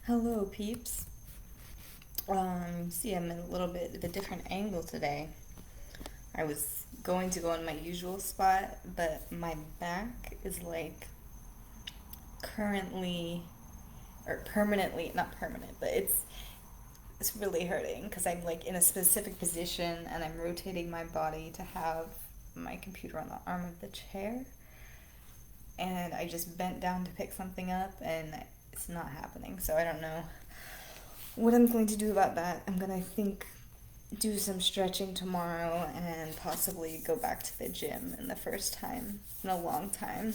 Hello, peeps. See, I'm in a little bit of a different angle today. I was going to go in my usual spot, but my back is like currently or permanently, not permanent, but it's really hurting because I'm like in a specific position and I'm rotating my body to have my computer on the arm of the chair. And I just bent down to pick something up and it's not happening. So I don't know what I'm going to do about that. I'm gonna do some stretching tomorrow and possibly go back to the gym in the first time in a long time.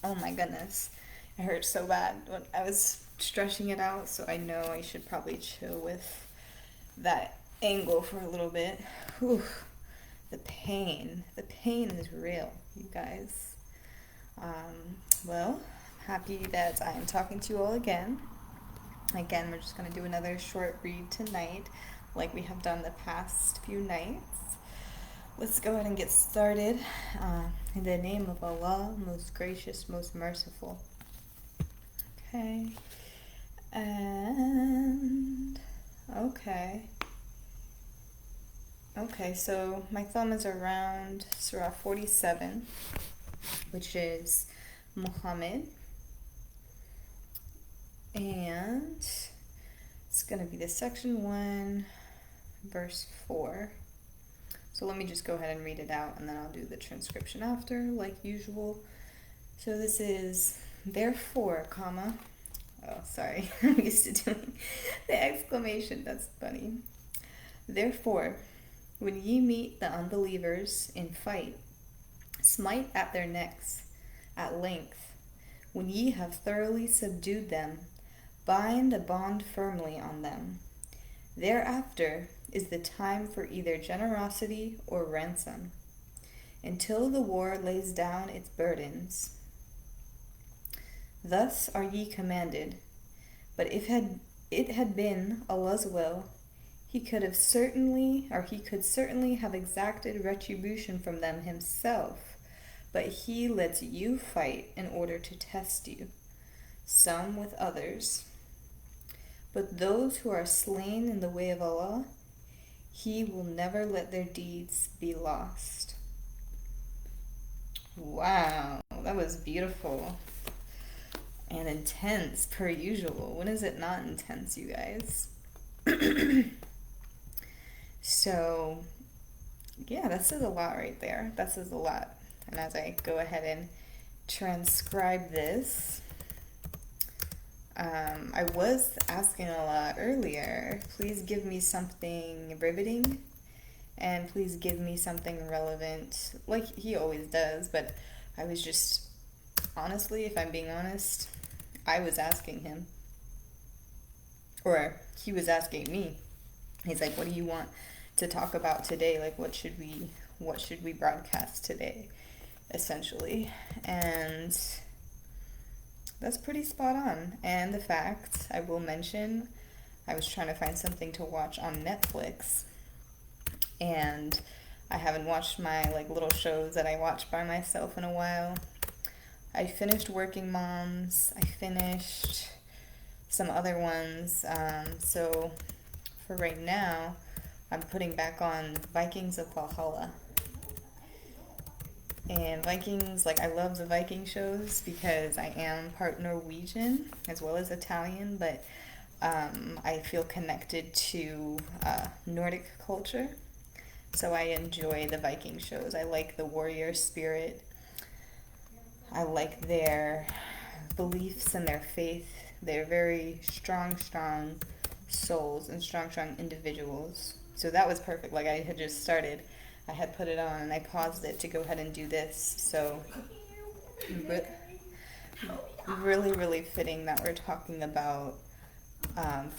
Oh my goodness. It hurt so bad when I was stretching it out, so I know I should probably chill with that angle for a little bit. Whew. The pain. The pain is real, you guys. Well, happy that I am talking to you all again. Again, we're just going to do another short read tonight, like we have done the past few nights. Let's go ahead and get started. In the name of Allah, most gracious, most merciful. Okay. And okay. Okay, so my thumb is around Surah 47, which is Muhammad. And it's going to be the section 1, verse 4. So let me just go ahead and read it out and then I'll do the transcription after, like usual. So this is, therefore, comma, oh, sorry, I'm used to doing the exclamation, that's funny. Therefore, when ye meet the unbelievers in fight, smite at their necks at length. When ye have thoroughly subdued them, bind a bond firmly on them. Thereafter is the time for either generosity or ransom, until the war lays down its burdens. Thus are ye commanded. But if it had been Allah's will, he could certainly have exacted retribution from them himself, but he lets you fight in order to test you, some with others. But those who are slain in the way of Allah, he will never let their deeds be lost. Wow, that was beautiful and intense per usual. When is it not intense, you guys? So, yeah, that says a lot right there. That says a lot. And as I go ahead and transcribe this, I was asking a lot earlier, please give me something riveting and please give me something relevant, like he always does, but I was just, honestly, if I'm being honest, I was asking him, or he was asking me. He's like, what do you want to talk about today? Like, what should we broadcast today, essentially? And that's pretty spot on. And the fact, I will mention, I was trying to find something to watch on Netflix, and I haven't watched my like little shows that I watch by myself in a while. I finished Working Moms. I finished some other ones. So for right now, I'm putting back on Vikings of Valhalla. And Vikings, like, I love the Viking shows because I am part Norwegian as well as Italian, but I feel connected to Nordic culture. So I enjoy the Viking shows. I like the warrior spirit. I like their beliefs and their faith. They're very strong souls and strong individuals. So that was perfect. Like, I had just started. I had put it on and I paused it to go ahead and do this. So really, really fitting that we're talking about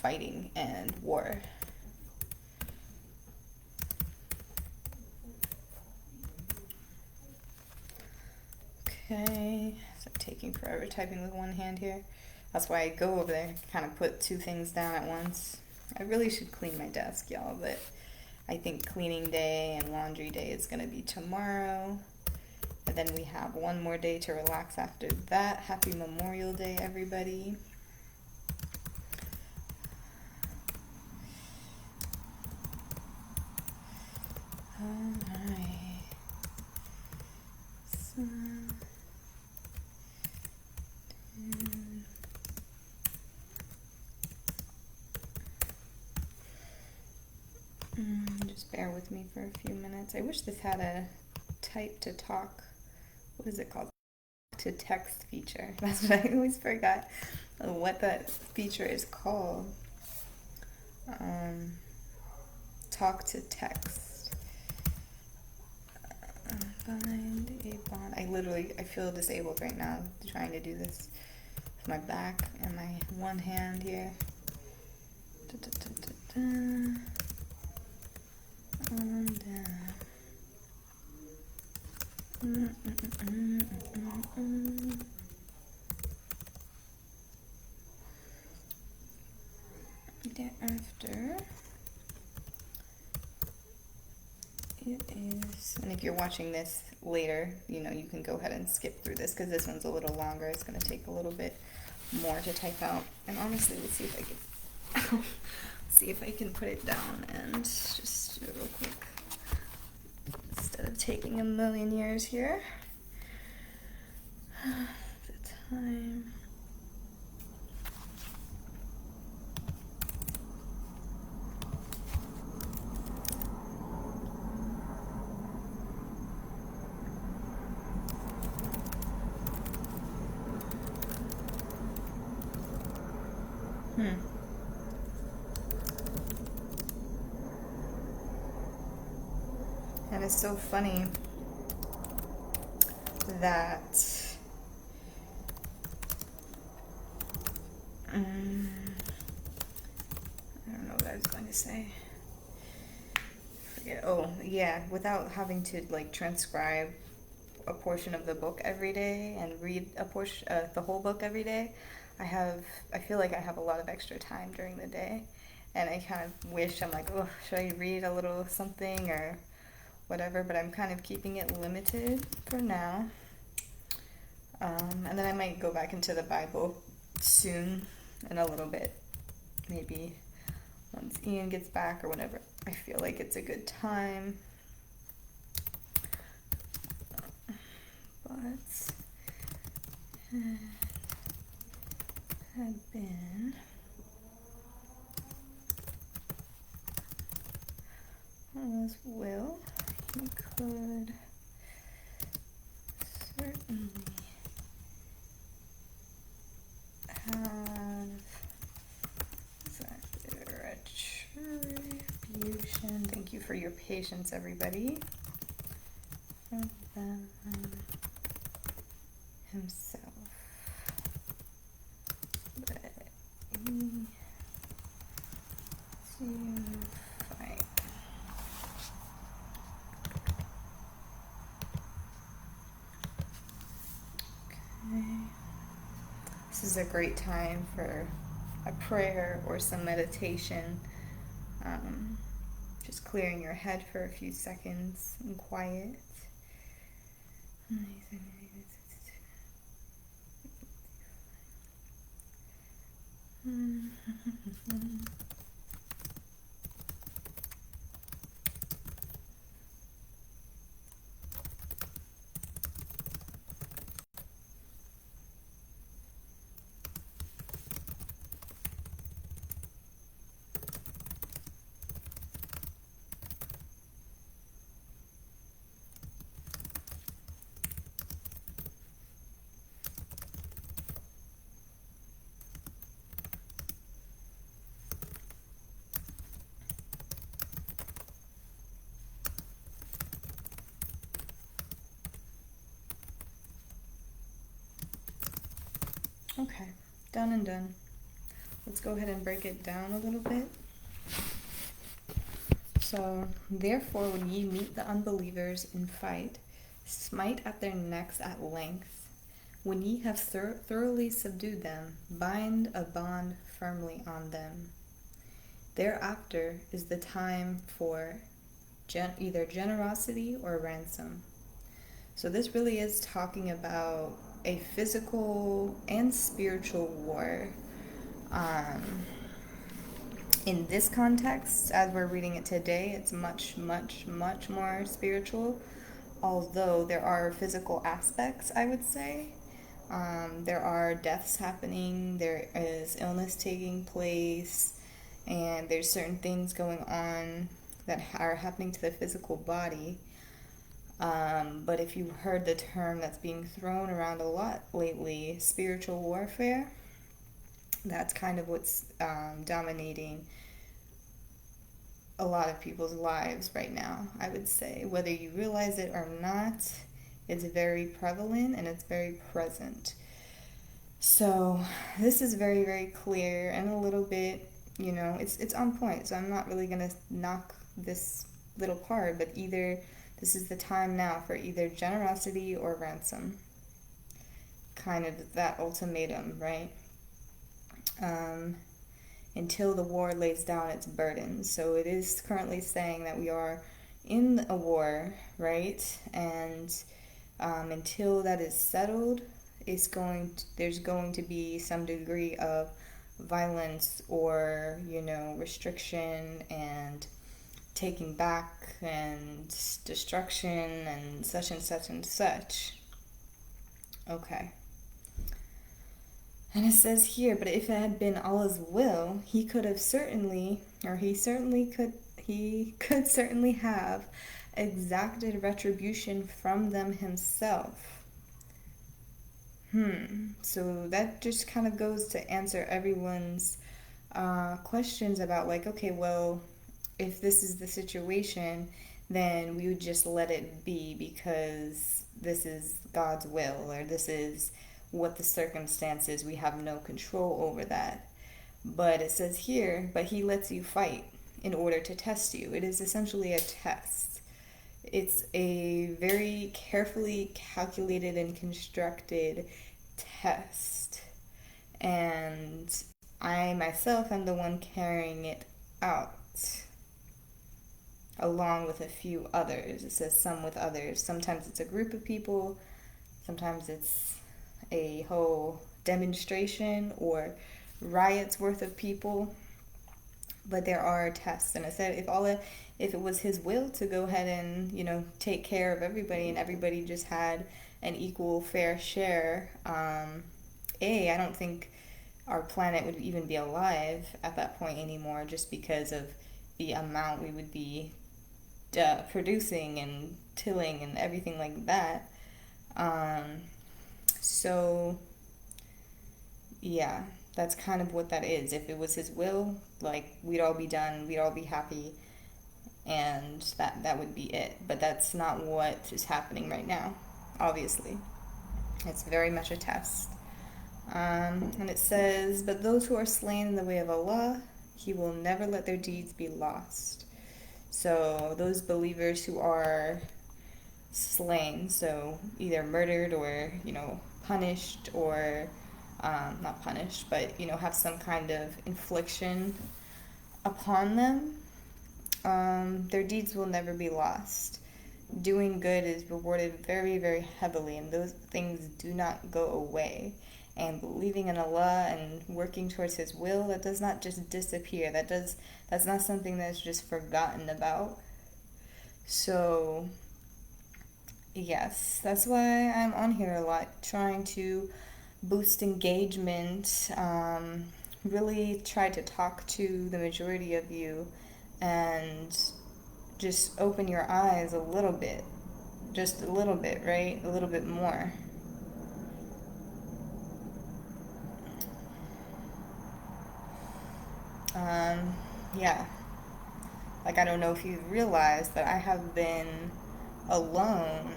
fighting and war. Okay, so I'm taking forever typing with one hand here. That's why I go over there, kind of put two things down at once. I really should clean my desk, y'all, but I think cleaning day and laundry day is going to be tomorrow. And then we have one more day to relax after that. Happy Memorial Day, everybody. Alright. So, just bear with me for a few minutes. I wish this had a type to talk. What is it called? To text feature. That's what I always forgot what that feature is called. Talk to text. Find a bond. I feel disabled right now trying to do this with my back and my one hand here. Thereafter, it is, and if you're watching this later, you can go ahead and skip through this because this one's a little longer. It's going to take a little bit more to type out. And honestly, let's see if I can put it down and just do it real quick instead of taking a million years here. The time. And it's so funny that I don't know what I was going to say. Forget. Oh, yeah, without having to transcribe a portion of the book every day and read a portion the whole book every day, I feel like I have a lot of extra time during the day, and I kind of wish, I'm like, oh, should I read a little something or whatever, but I'm kind of keeping it limited for now. And then I might go back into the Bible soon, in a little bit, maybe once Ian gets back or whenever I feel like it's a good time. But had been as well, you could certainly have retribution. Thank you for your patience, everybody. From them himself. But he to fight. Okay. This is a great time for a prayer or some meditation. Just clearing your head for a few seconds in quiet. Okay, done and done. Let's go ahead and break it down a little bit. So, therefore, when ye meet the unbelievers in fight, smite at their necks at length. When ye have thoroughly subdued them, bind a bond firmly on them. Thereafter is the time for either generosity or ransom. So this really is talking about a physical and spiritual war. Um, in this context, as we're reading it today, it's much, much, much more spiritual, although there are physical aspects, I would say. There are deaths happening, there is illness taking place, and there's certain things going on that are happening to the physical body. But if you've heard the term that's being thrown around a lot lately, spiritual warfare, that's kind of what's dominating a lot of people's lives right now, I would say. Whether you realize it or not, it's very prevalent and it's very present. So this is very, very clear and a little bit, it's on point. So I'm not really gonna knock this little part, but either this is the time now for either generosity or ransom. Kind of that ultimatum, right? Um, until the war lays down its burdens. So it is currently saying that we are in a war, right? And until that is settled, there's going to be some degree of violence or restriction and taking back and destruction and such and such and such. Okay. And it says here, but if it had been Allah's will, he could have certainly, or he could certainly have exacted retribution from them himself. So that just kind of goes to answer everyone's questions about, like, okay, well, if this is the situation, then we would just let it be because this is God's will, or this is what the circumstances, we have no control over that. But it says here, but he lets you fight in order to test you. It is essentially a test. It's a very carefully calculated and constructed test. And I myself am the one carrying it out, along with a few others. It says some with others. Sometimes it's a group of people, sometimes it's a whole demonstration or riots worth of people. But there are tests, and I said if it was his will to go ahead and take care of everybody and everybody just had an equal fair share, I don't think our planet would even be alive at that point anymore, just because of the amount we would be producing and tilling and everything like that. So yeah, that's kind of what that is. If it was his will, like, we'd all be done, we'd all be happy, and that would be it. But that's not what is happening right now, obviously. It's very much a test. And it says, but those who are slain in the way of Allah, he will never let their deeds be lost. So those believers who are slain, so either murdered or punished, or not punished, but have some kind of infliction upon them, their deeds will never be lost. Doing good is rewarded very, very heavily, and those things do not go away. And believing in Allah and working towards His will, that does not just disappear. That's not something that's just forgotten about. So yes, that's why I'm on here a lot, trying to boost engagement, really try to talk to the majority of you and just open your eyes a little bit. Just a little bit, right? A little bit more. Yeah. Like, I don't know if you've realized that I have been alone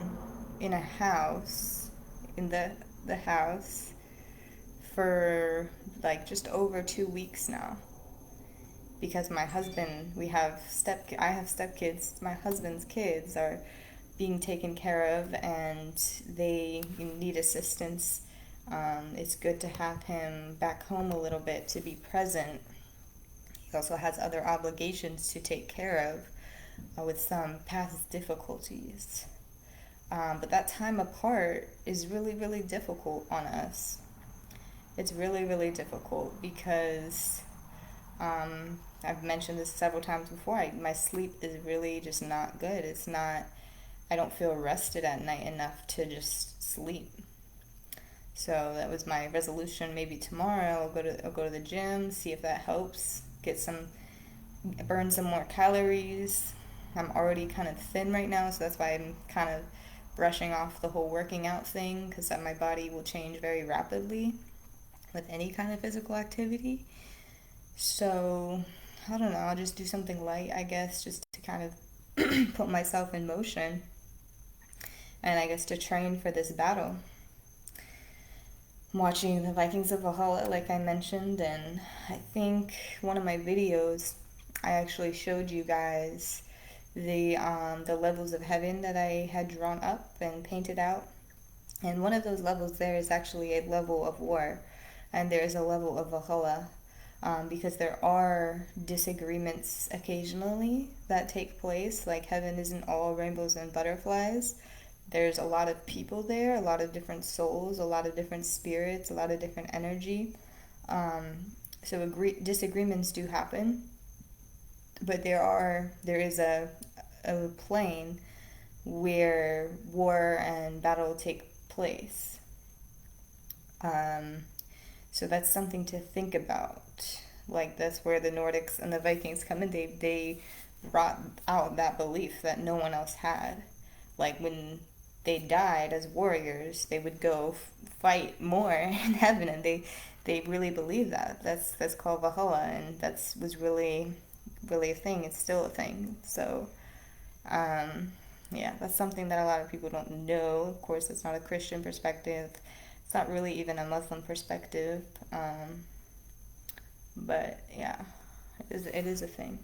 in a house, in the house, for like just over 2 weeks now. Because my husband, I have stepkids, my husband's kids are being taken care of and they need assistance. It's good to have him back home a little bit to be present. He also has other obligations to take care of with some past difficulties. But that time apart is really, really difficult on us. It's really, really difficult because I've mentioned this several times before. My sleep is really just not good. It's not, I don't feel rested at night enough to just sleep. So that was my resolution. Maybe tomorrow I'll go to the gym, see if that helps. Burn some more calories. I'm already kind of thin right now, so that's why I'm kind of brushing off the whole working out thing, because my body will change very rapidly with any kind of physical activity. So I don't know. I'll just do something light, I guess, just to kind of put myself in motion, and I guess to train for this battle. I'm watching the Vikings of Valhalla, like I mentioned, and I think one of my videos, I actually showed you guys the levels of heaven that I had drawn up and painted out. And one of those levels there is actually a level of war, and there is a level of Valhalla, because there are disagreements occasionally that take place. Like, heaven isn't all rainbows and butterflies. There's a lot of people there, a lot of different souls, a lot of different spirits, a lot of different energy. So disagreements do happen, but there is a plane where war and battle take place. Um, so that's something to think about. Like, that's where the Nordics and the Vikings come in. They brought out that belief that no one else had. Like, when they died as warriors, they would go fight more in heaven, and they really believe that. That's called Valhalla, and that's was really a thing. It's still a thing. So, um, yeah, that's something that a lot of people don't know. Of course, it's not a Christian perspective. It's not really even a Muslim perspective. But yeah, it is a thing.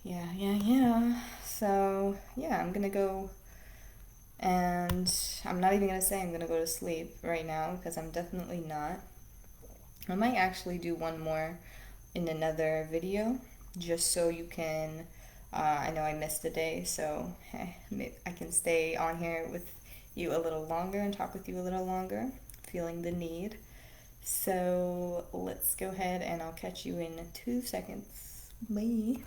Yeah. So, yeah, I'm gonna go, and I'm not even gonna say I'm gonna go to sleep right now, because I'm definitely not. I might actually do one more in another video, just so you can. I know I missed a day, so I can stay on here with you a little longer and talk with you a little longer, feeling the need. So let's go ahead, and I'll catch you in 2 seconds. Bye.